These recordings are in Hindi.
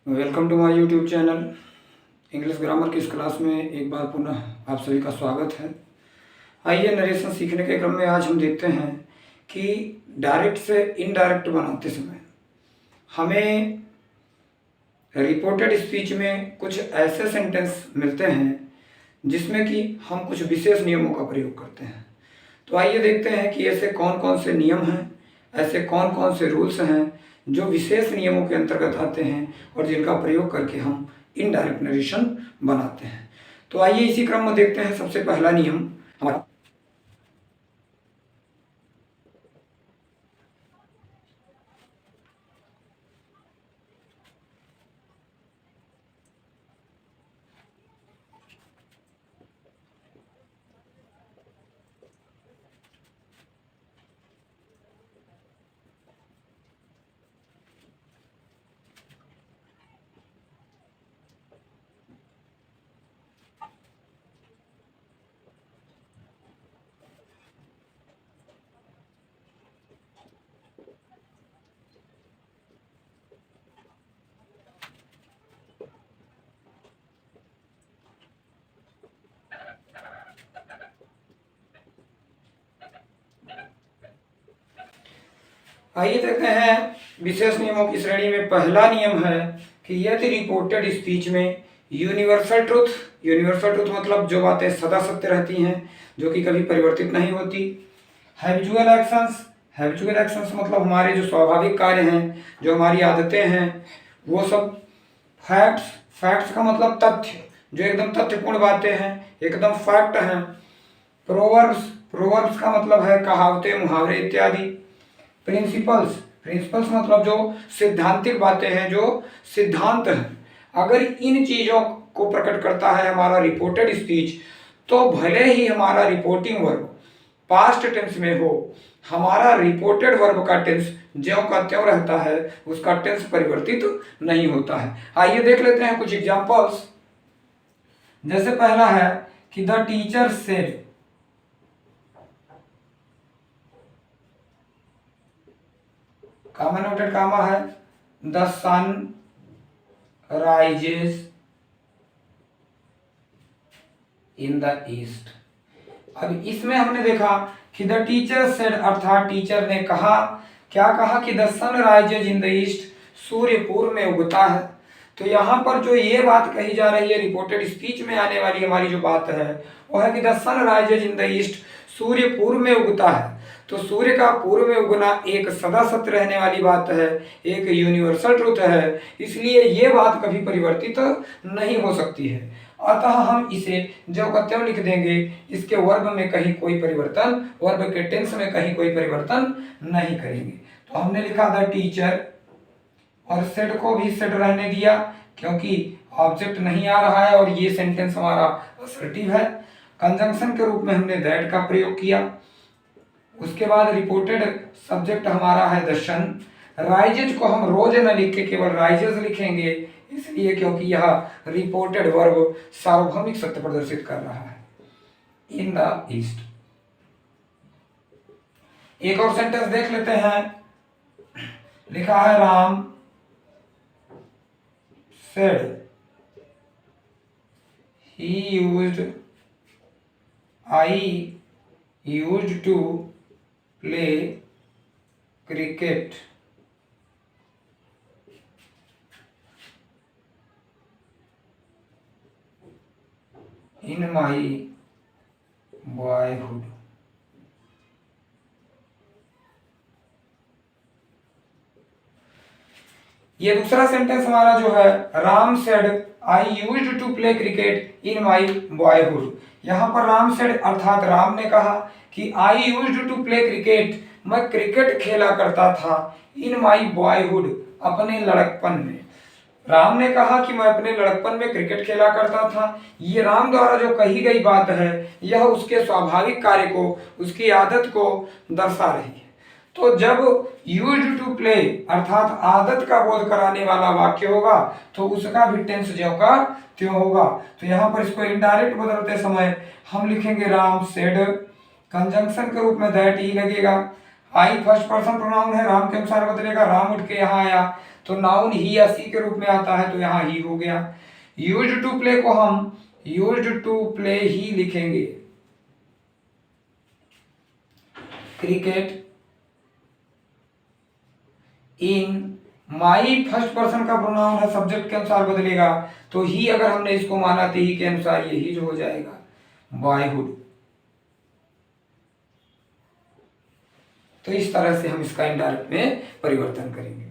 Welcome to my YouTube channel. English grammar की इस क्लास में एक बार पुनः आप सभी का स्वागत है। आइए नरेशन सीखने के क्रम में आज हम देखते हैं कि डायरेक्ट से इनडायरेक्ट बनाते समय हमें रिपोर्टेड स्पीच में कुछ ऐसे सेंटेंस मिलते हैं जिसमें कि हम कुछ विशेष नियमों का प्रयोग करते हैं। तो आइए देखते हैं कि ऐसे कौन कौन से नियम हैं, ऐसे कौन कौन से रूल्स हैं जो विशेष नियमों के अंतर्गत आते हैं और जिनका प्रयोग करके हम इनडायरेक्ट नरेशन बनाते हैं। तो आइए इसी क्रम में देखते हैं। सबसे पहला नियम हमारा आइए देखते हैं विशेष नियमों की श्रेणी में पहला नियम है कि यदि रिपोर्टेड स्पीच में यूनिवर्सल ट्रुथ मतलब जो बातें सदा सत्य रहती हैं, जो कि कभी परिवर्तित नहीं होती। हैबिचुअल एक्शंस मतलब हमारे जो स्वाभाविक कार्य हैं, जो हमारी आदतें हैं, वो सब। फैक्ट्स का मतलब तथ्य, जो एकदम तथ्यपूर्ण बातें हैं, एकदम फैक्ट हैं। प्रोवर्ब्स का मतलब है कहावतें, मुहावरे इत्यादि। प्रिंसिपल्स मतलब जो सिद्धांतिक बातें हैं, जो सिद्धांत हैं। अगर इन चीज़ों को प्रकट करता है हमारा रिपोर्टेड स्पीच, तो भले ही हमारा रिपोर्टिंग वर्ब पास्ट टेंस में हो, हमारा रिपोर्टेड वर्ब का टेंस ज्यों का त्यों रहता है, उसका टेंस परिवर्तित नहीं होता है। आइए देख लेते हैं कुछ एग्जांपल्स। जैसे पहला है कि the teacher said, comma noted comma है, the sun rises in the east. अब इसमें हमने देखा कि द टीचर सेड अर्थात टीचर ने कहा, क्या कहा कि the sun rises in the east, सूर्य पूर्व में उगता है। तो यहाँ पर जो ये बात कही जा रही है, रिपोर्टेड स्पीच में आने वाली हमारी जो बात है वो है कि the sun rises in the east, सूर्य पूर्व में उगता है। तो सूर्य का पूर्व में उगना एक सदा सत्य रहने वाली बात है, एक यूनिवर्सल ट्रुथ है, इसलिए ये बात कभी परिवर्तित नहीं हो सकती है। अतः हम इसे जो का त्यों लिख देंगे, इसके वर्ब में कहीं कोई परिवर्तन, वर्ब के टेंस में कहीं कोई परिवर्तन नहीं करेंगे। तो हमने लिखा द टीचर और सेड को भी सेड रहने दिया क्योंकि ऑब्जेक्ट नहीं आ रहा है और ये सेंटेंस हमारा असर्टिव है। कंजंक्शन के रूप में हमने दैट का प्रयोग किया। उसके बाद रिपोर्टेड सब्जेक्ट हमारा है द सन। राइजेज को हम रोज न लिख के केवल राइजेज लिखेंगे, इसलिए क्योंकि यह रिपोर्टेड वर्ब सार्वभौमिक सत्य प्रदर्शित कर रहा है, इन द ईस्ट। एक और सेंटेंस देख लेते हैं। लिखा है Ram said I used to play cricket in my boyhood। ये दूसरा सेंटेंस हमारा जो है, Ram said I used to play cricket in my boyhood. यहाँ पर राम सेड अर्थात राम ने कहा कि I used to play cricket, मैं क्रिकेट खेला करता था, इन माई बॉयहुड, अपने लड़कपन में। राम ने कहा कि मैं अपने लड़कपन में क्रिकेट खेला करता था। ये राम द्वारा जो कही गई बात है, यह उसके स्वाभाविक कार्य को, उसकी आदत को दर्शा रही है। तो जब यूज्ड टू प्ले अर्थात आदत का बोध कराने वाला वाक्य होगा, तो उसका भी टेंस ज्यों का त्यों होगा। तो यहाँ पर इसको इनडायरेक्ट बदलते समय हम लिखेंगे राम सेड, कंजंक्शन के रूप में दैट ही लगेगा। आई फर्स्ट पर्सन प्रोनाउन है, राम के अनुसार बदलेगा, राम उठ के यहाँ आया, तो नाउन ही या सी के रूप में आता है, तो यहाँ ही हो गया। यूज्ड टू प्ले को हम यूज्ड टू प्ले ही लिखेंगे। Cricket in my first person का प्रोनाउन है, सब्जेक्ट के अनुसार बदलेगा, तो ही अगर हमने इसको माना तो ही के अनुसार ये ही जो हो जाएगा बॉयहुड। तो इस तरह से हम इसका इनडायरेक्ट में परिवर्तन करेंगे।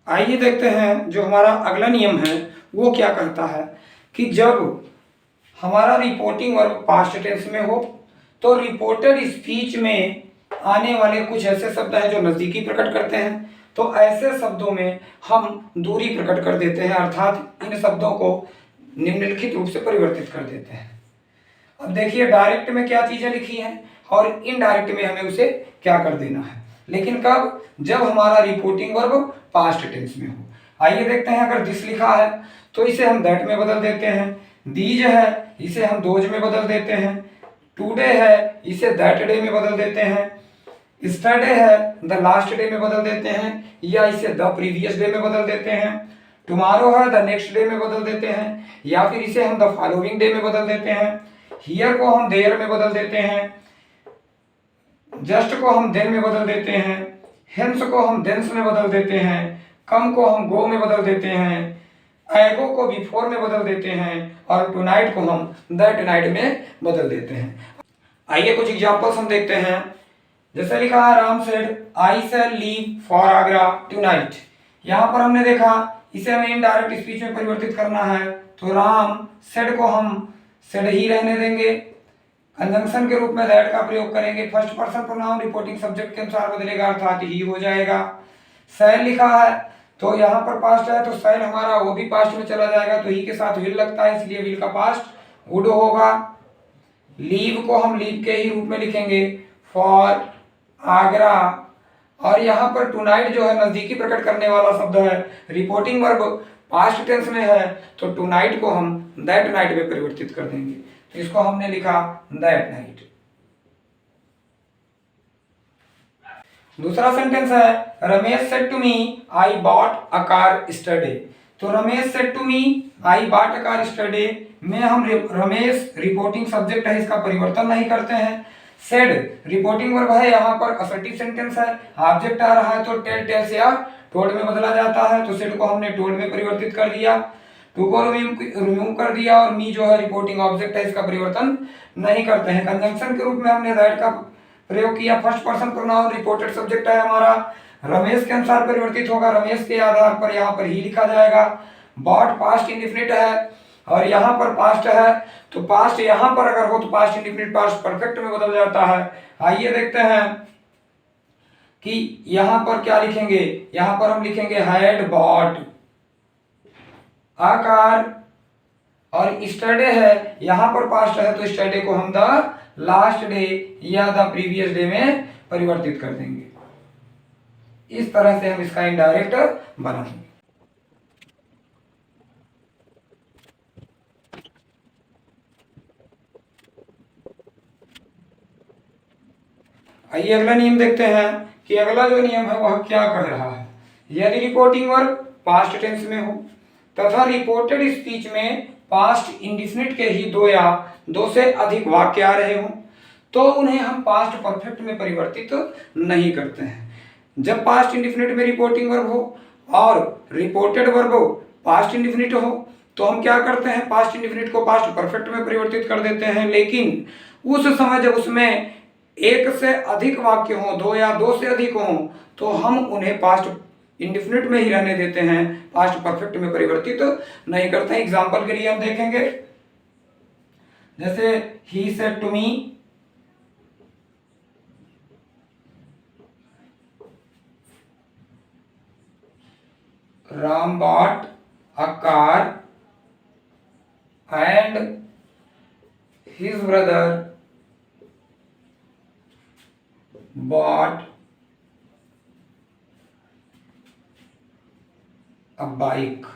आइए देखते हैं जो हमारा अगला नियम है वो क्या कहता है कि जब हमारा रिपोर्टिंग वर्ब पास्ट टेंस में हो तो रिपोर्टेड स्पीच में आने वाले कुछ ऐसे शब्द हैं जो नज़दीकी प्रकट करते हैं, तो ऐसे शब्दों में हम दूरी प्रकट कर देते हैं, अर्थात इन शब्दों को निम्नलिखित रूप से परिवर्तित कर देते हैं। अब देखिए डायरेक्ट में क्या चीज़ें लिखी हैं और इनडायरेक्ट में हमें उसे क्या कर देना है, लेकिन कब? जब हमारा रिपोर्टिंग वर्ब पास्ट टेंस में हो। आइए देखते हैं, अगर दिस लिखा है तो इसे हम दैट में बदल देते हैं, दीज है इसे हम दोज में बदल देते हैं, टुडे है इसे दैट डे में बदल देते हैं, स्टरडे है द लास्ट डे में बदल देते हैं या इसे द प्रीवियस डे में बदल देते हैं, टुमारो है द नेक्स्ट डे में बदल देते हैं या फिर इसे हम द फॉलोइंग डे में बदल देते हैं, हियर को हम देयर में बदल देते हैं, जस्ट को हम देन में बदल देते हैं, हेंस को हम देंस में बदल देते हैं, कम को हम गो में बदल देते हैं, एगो को बिफोर में बदल देते हैं और टुनाइट को हम दैट नाइट में बदल देते हैं। आइए कुछ एग्जांपल्स हम देखते हैं। जैसे लिखा है Ram said I shall leave for Agra tonight. यहाँ पर हमने देखा इसे हमें इनडायरेक्ट स्पीच में परिवर्तित करना है, तो राम सेड को हम सेड ही रहने देंगे, कंजंक्शन के रूप में दैट का प्रयोग करेंगे, first person pronoun reporting subject के अनुसार बदलेगा अर्थात ही हो जाएगा। शैल लिखा है तो यहाँ पर पास्ट है तो शैल हमारा वो भी पास्ट में चला जाएगा, तो ही के साथ विल लगता है इसलिए विल का पास्ट वुड होगा। लीव को हम लीव के ही रूप में लिखेंगे फॉर आगरा, और यहाँ पर टुनाइट जो है नजदीकी प्रकट करने वाला शब्द है, रिपोर्टिंग वर्ब पास्ट टेंस में है तो टुनाइट को हम दैट नाइट में परिवर्तित कर देंगे, तो इसको हमने लिखा दैट नाइट। दूसरा सेंटेंस है Ramesh said to me I bought a car Saturday. तो Ramesh said to me I bought a car Saturday में हम रमेश रिपोर्टिंग सब्जेक्ट है, इसका परिवर्तन नहीं करते हैं। सेड रिपोर्टिंग वर्ब है, यहाँ पर असर्टिव सेंटेंस है, ऑब्जेक्ट आ रहा है तो टेल टेल्स या टोल्ड में बदला जाता है, तो सेड को हमने टोल्ड में परिवर्तित कर दिया, टू को रिमूव कर दिया और मी जो है रिपोर्टिंग ऑब्जेक्ट है इसका परिवर्तन नहीं करते हैं। कंजंक्शन के रूप में हमने दैट का प्रयोग किया, first person pronoun reported subject है हमारा, रमेश के अनुसार परिवर्तित होगा, रमेश के आधार पर यहाँ पर ही लिखा जाएगा। बॉट पास्ट इंडिफिनिट है और यहाँ पर पास्ट है, तो पास्ट यहाँ पर अगर हो तो पास्ट इंडिफिनिट पास्ट परफेक्ट में बदल जाता है। आइए देखते हैं कि यहाँ पर क्या लिखेंगे, यहाँ पर हम लिखेंगे हैड बॉट आकार, और स्टरडे है यहाँ पर पास्ट है तो स्टरडे को हम द लास्ट डे या द प्रीवियस डे में परिवर्तित कर देंगे। इस तरह से हम इसका इनडायरेक्ट बनाएंगे। आइए अगला नियम देखते हैं कि अगला जो नियम है वह क्या कह रहा है। यदि रिपोर्टिंग वर्ब पास्ट टेंस में हो तथा रिपोर्टेड स्पीच में पास्ट इंडिफिनिट के ही दो या दो से अधिक वाक्य आ रहे हों तो उन्हें हम पास्ट परफेक्ट में परिवर्तित नहीं करते हैं। जब पास्ट इंडिफिनिट में रिपोर्टिंग वर्ब हो और रिपोर्टेड वर्ब पास्ट इंडिफिनिट हो तो हम क्या करते हैं, पास्ट इंडिफिनिट को पास्ट परफेक्ट में परिवर्तित कर देते हैं, लेकिन उस समय जब उसमें एक से अधिक वाक्य हों, दो या दो से अधिक हों, तो हम उन्हें पास्ट इंडिफिनिट में ही रहने देते हैं, पास्ट परफेक्ट में परिवर्तित नहीं करते हैं। एग्जांपल के लिए हम देखेंगे, जैसे he said to me, Ram bought a car and his brother bought a bike।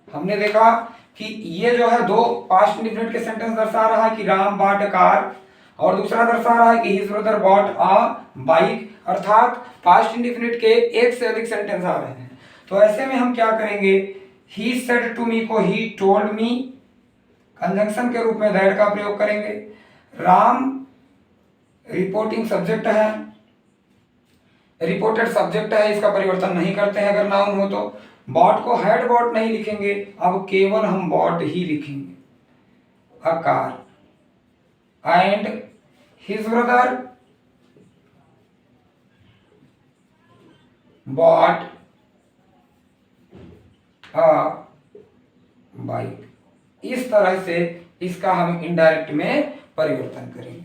हमने देखा कि ये जो है दो पास्ट इंडेफिनिट के सेंटेंस दर्शा रहा है कि राम बॉट अ कार, और दूसरा दर्शा रहा है कि his brother bought a bike, अर्थात पास्ट इंडेफिनिट के एक से अधिक सेंटेंस आ रहे हैं। तो ऐसे में हम क्या करेंगे, ही सेड टू मी को ही टोल्ड मी कंजंक्शन के रूप में दैट का प्रयोग करेंगे। राम रिपोर्टिंग सब्जेक्ट है, रिपोर्टेड सब्जेक्ट है, इसका परिवर्तन नहीं करते हैं अगर नाउन हो तो। बॉट को हैड बॉट नहीं लिखेंगे, अब केवल हम बॉट ही लिखेंगे। A car and his brother bought a bike. इस तरह से इसका हम इनडायरेक्ट में परिवर्तन करेंगे।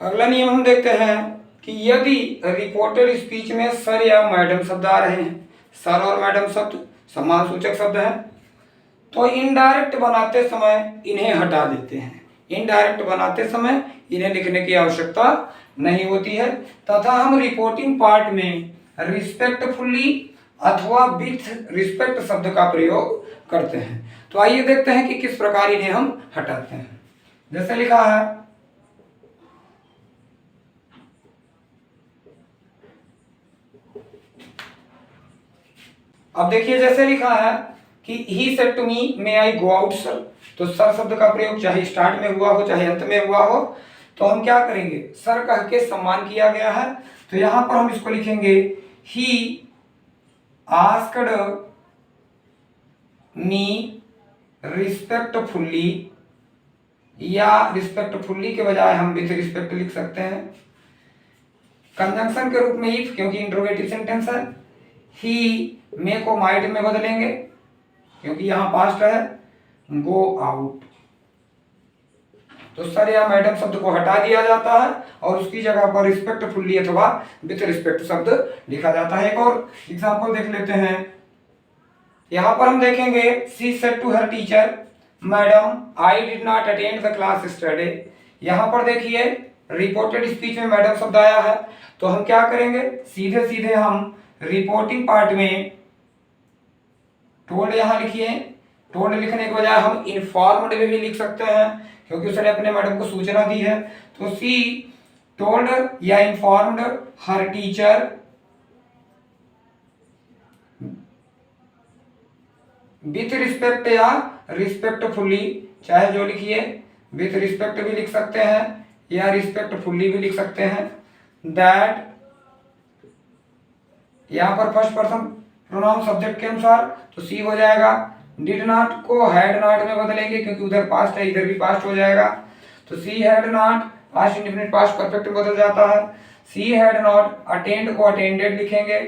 अगला नियम हम देखते हैं कि यदि रिपोर्टेड स्पीच में सर या मैडम शब्द आ रहे हैं, सर और मैडम शब्द सम्मान सूचक शब्द हैं, तो इनडायरेक्ट बनाते समय इन्हें हटा देते हैं। इनडायरेक्ट बनाते समय इन्हें लिखने की आवश्यकता नहीं होती है, तथा हम रिपोर्टिंग पार्ट में रिस्पेक्टफुली अथवा विथ रिस्पेक्ट शब्द का प्रयोग करते हैं। तो आइए देखते हैं कि किस प्रकार इन्हें हम हटाते हैं। जैसे लिखा है, अब देखिए जैसे लिखा है कि he said to me may I go out sir, तो सर शब्द का प्रयोग चाहे स्टार्ट में हुआ हो चाहे अंत में हुआ हो, तो हम क्या करेंगे, सर कह के सम्मान किया गया है, तो यहां पर हम इसको लिखेंगे ही आस्क्ड मी रिस्पेक्टफुल्ली, या रिस्पेक्टफुल्ली के बजाय हम विथ रिस्पेक्ट लिख सकते हैं। कंजंक्शन के रूप में इफ, क्योंकि इंट्रोगेटिव सेंटेंस है। ही मे को माइट में बदलेंगे क्योंकि यहां पास्ट है। गो आउट, तो सर या मैडम शब्द को हटा दिया जाता है और उसकी जगह पर रिस्पेक्टफुल्ली अथवा विथ रिस्पेक्ट शब्द लिखा जाता है। एक और एग्जांपल देख लेते हैं। यहां पर हम देखेंगे she said to her teacher madam I did not attend the class study. यहां पर देखिए रिपोर्टेड स्पीच में मैडम शब्द आया है, तो हम क्या करेंगे, सीधे सीधे हम रिपोर्टिंग पार्ट में टोल्ड यहां लिखिए। टोल्ड लिखने के बजाय हम इन्फॉर्म्ड में भी लिख सकते हैं क्योंकि उसने अपने मैडम को सूचना दी है। तो सी टोल्ड या informed her teacher with respect या रिस्पेक्टफुली, चाहे जो लिखिए, विथ रिस्पेक्ट भी लिख सकते हैं या रिस्पेक्टफुली भी लिख सकते हैं। दैट, यहां पर फर्स्ट पर्सन प्रोनाउन सब्जेक्ट के अनुसार, तो सी हो जाएगा। डिड नॉट को हैड नॉट में बदलेंगे क्योंकि उधर पास्ट है, इधर भी पास्ट हो जाएगा। तो she had not past indefinite past perfect में बदल जाता है। सी हैड नॉट, अटेंड को अटेंडेड लिखेंगे।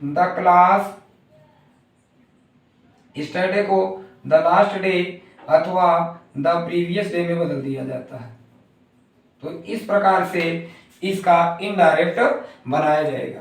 द क्लास, स्टरडे को द लास्ट डे अथवा द प्रीवियस डे में बदल दिया जाता है। तो इस प्रकार से इसका इनडायरेक्ट बनाया जाएगा।